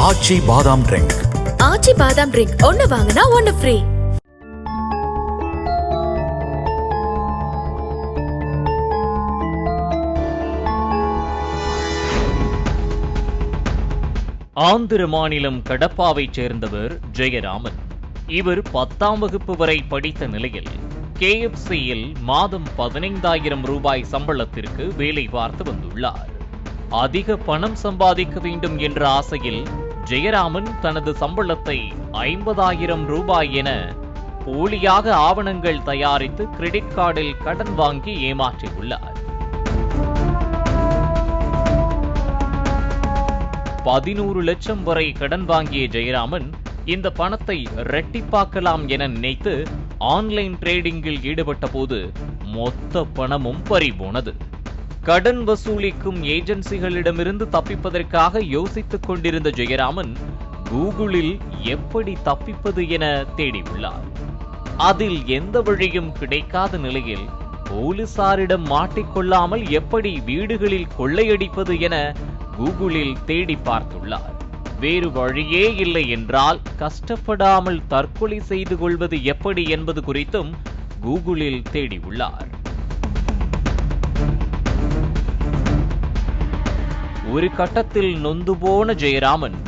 ஆச்சி பாதாம் ட்ரிங்க். ஆச்சி பாதாம் ட்ரிங்க் ஒன்னு வாங்கினா ஒன்னு ஃப்ரீ. ஆந்திர மாநிலம் கடப்பாவைச் சேர்ந்தவர் ஜெயராமன். இவர் 10ஆம் வகுப்பு வரை படித்த நிலையில் KFCயில் மாதம் 15,000 ரூபாய் சம்பளத்திற்கு வேலை பார்த்து வந்துள்ளார். அதிக பணம் சம்பாதிக்க வேண்டும் என்ற ஆசையில் ஜெயராமன் தனது சம்பளத்தை 50,000 ரூபாய் என போலியாக ஆவணங்கள் தயாரித்து கிரெடிட் கார்டில் கடன் வாங்கி ஏமாற்றியுள்ளார். 11 லட்சம் வரை கடன் வாங்கிய ஜெயராமன் இந்த பணத்தை இரட்டிப்பாக்கலாம் என நினைத்து ஆன்லைன் ட்ரேடிங்கில் ஈடுபட்ட போது மொத்த பணமும் பறிபோனது. கடன் வசூலிக்கும் ஏஜென்சிகளிடமிருந்து தப்பிப்பதற்காக யோசித்துக் கொண்டிருந்த ஜெயராமன் கூகுளில் எப்படி தப்பிப்பது என தேடியுள்ளார். அதில் எந்த வழியும் கிடைக்காத நிலையில் போலீசாரிடம் மாட்டிக்கொள்ளாமல் எப்படி வீடுகளில் கொள்ளையடிப்பது என கூகுளில் தேடி பார்த்துள்ளார். வேறு வழியே இல்லை என்றால் கஷ்டப்படாமல் தற்கொலை செய்து கொள்வது எப்படி என்பது குறித்தும் கூகுளில் தேடியுள்ளார். ஒரு கட்டத்தில் நொந்து போன ஜெயராமன்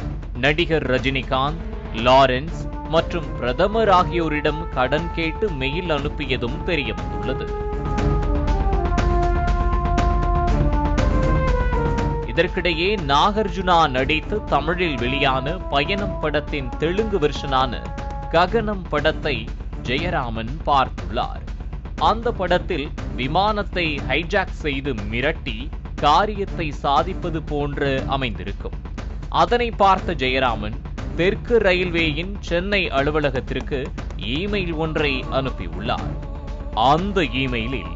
நடிகர் ரஜினிகாந்த், லாரன்ஸ் மற்றும் பிரதமர் ஆகியோரிடம் கடன் கேட்டு மெயில் அனுப்பியதும் தெரியவந்துள்ளது. இதற்கிடையே நாகார்ஜுனா நடித்து தமிழில் வெளியான பயணம் படத்தின் தெலுங்கு வெர்ஷனான ககனம் படத்தை ஜெயராமன் பார்த்துள்ளார். அந்த படத்தில் விமானத்தை ஹைஜாக் செய்து மிரட்டி காரியத்தை சாதிப்பது போன்று அமைந்திருக்கும். அதனை பார்த்த ஜெயராமன் தெற்கு ரயில்வேயின் சென்னை அலுவலகத்திற்கு இமெயில் ஒன்றை அனுப்பியுள்ளார். அந்த இமெயிலில்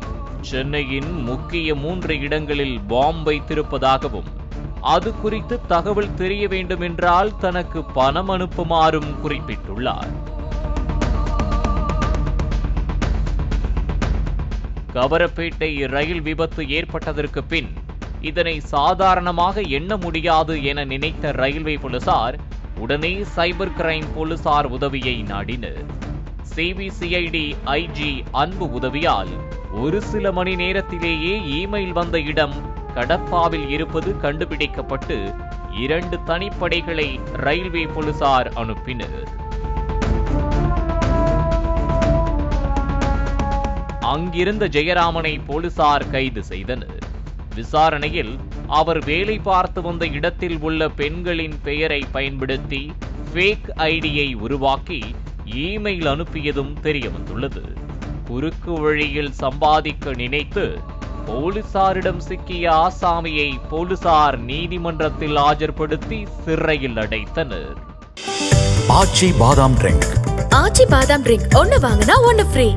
சென்னையின் முக்கிய 3 இடங்களில் பாம்பு வைத்திருப்பதாகவும் அது குறித்து தகவல் தெரிய வேண்டும் என்றால் தனக்கு பணம் அனுப்புமாறும் குறிப்பிட்டுள்ளார். கவரப்பேட்டை ரயில் விபத்து ஏற்பட்டதற்கு பின் இதனை சாதாரணமாக எண்ண முடியாது என நினைத்த ரயில்வே போலீசார் உடனே சைபர் கிரைம் போலீசார் உதவியை நாடினர். CBCID IG அன்பு உதவியால் ஒரு சில மணி நேரத்திலேயே இமெயில் வந்த இடம் கடப்பாவில் இருப்பது கண்டுபிடிக்கப்பட்டு 2 தனிப்படைகளை ரயில்வே போலீசார் அனுப்பினர். அங்கிருந்த ஜெயராமனை போலீசார் கைது செய்தனர். விசாரணையில் அவர் வேலை பார்த்து வந்த இடத்தில் உள்ள பெண்களின் பெயரை பயன்படுத்தி ஃபேக் ஐடியை உருவாக்கி இமெயில் அனுப்பியதும் தெரியவந்துள்ளது. குறுக்கு வழியில் சம்பாதிக்க நினைத்து போலீசாரிடம் சிக்கிய ஆசாமியை போலீசார் நீதிமன்றத்தில் ஆஜர்படுத்தி சிறையில் அடைத்தனர். ஆச்சி பாதாம் ட்ரிங்க். ஆச்சி பாதாம் ட்ரிங்க் ஒன்னு வாங்கினா ஒன்னு ஃப்ரீ.